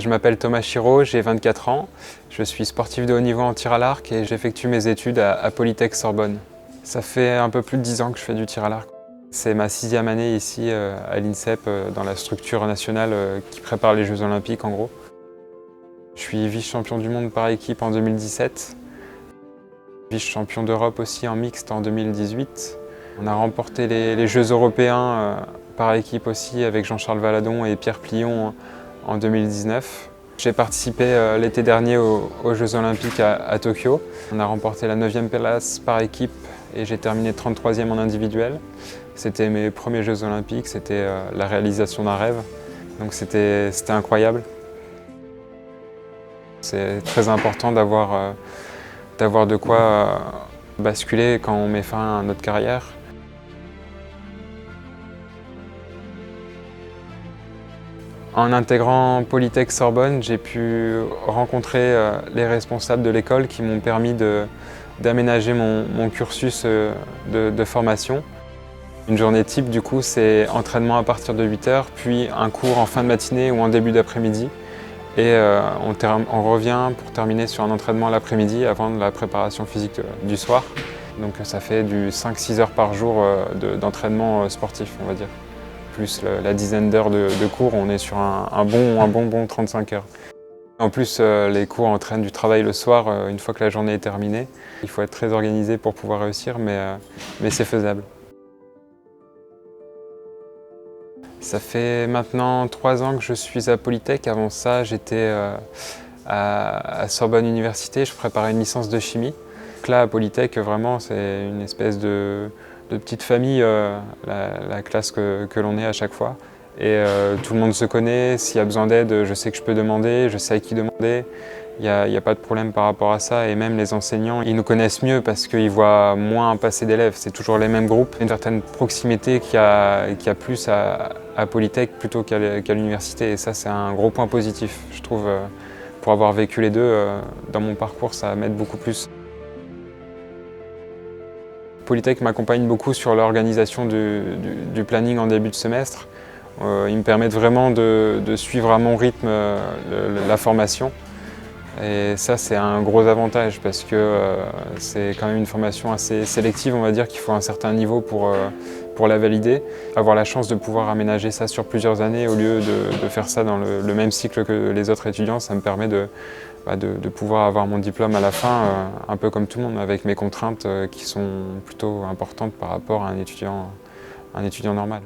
je m'appelle Thomas Chiraud, j'ai 24 ans. Je suis sportif de haut niveau en tir à l'arc et j'effectue mes études à Polytech Sorbonne. Ça fait un peu plus de 10 ans que je fais du tir à l'arc. C'est ma 6e année ici à l'INSEP, dans la structure nationale qui prépare les Jeux Olympiques en gros. Je suis vice-champion du monde par équipe en 2017, vice-champion d'Europe aussi en mixte en 2018. On a remporté les Jeux européens par équipe aussi avec Jean-Charles Valadon et Pierre Plion en 2019. J'ai participé l'été dernier aux Jeux Olympiques à Tokyo. On a remporté la 9e place par équipe et j'ai terminé 33e en individuel. C'était mes premiers Jeux Olympiques, c'était la réalisation d'un rêve. Donc c'était incroyable. C'est très important d'avoir de quoi basculer quand on met fin à notre carrière. En intégrant Polytech Sorbonne, j'ai pu rencontrer les responsables de l'école qui m'ont permis d'aménager mon cursus de formation. Une journée type, du coup, c'est entraînement à partir de 8 h, puis un cours en fin de matinée ou en début d'après-midi. Et on revient pour terminer sur un entraînement l'après-midi avant la préparation physique du soir. Donc ça fait du 5-6 heures par jour d'entraînement sportif, on va dire. Plus la dizaine d'heures de cours, on est sur un bon 35 heures. En plus, les cours entraînent du travail le soir, une fois que la journée est terminée. Il faut être très organisé pour pouvoir réussir, mais c'est faisable. Ça fait maintenant 3 ans que je suis à Polytech. Avant ça, j'étais à Sorbonne Université, je préparais une licence de chimie. Donc là, à Polytech, vraiment, c'est une espèce de petite famille, la classe que l'on est à chaque fois. Et tout le monde se connaît, s'il y a besoin d'aide, je sais que je peux demander, je sais à qui demander. Il n'y a pas de problème par rapport à ça, et même les enseignants, ils nous connaissent mieux parce qu'ils voient moins passer d'élèves. C'est toujours les mêmes groupes. Une certaine proximité qu'il y a plus à Polytech plutôt qu'à l'université, et ça c'est un gros point positif, je trouve. Pour avoir vécu les deux, dans mon parcours, ça m'aide beaucoup plus. Polytech m'accompagne beaucoup sur l'organisation du planning en début de semestre. Ils me permettent vraiment de suivre à mon rythme la formation. Et ça, c'est un gros avantage parce que c'est quand même une formation assez sélective, on va dire qu'il faut un certain niveau pour la valider. Avoir la chance de pouvoir aménager ça sur plusieurs années au lieu de faire ça dans le même cycle que les autres étudiants, ça me permet de pouvoir avoir mon diplôme à la fin, un peu comme tout le monde, avec mes contraintes qui sont plutôt importantes par rapport à un étudiant normal.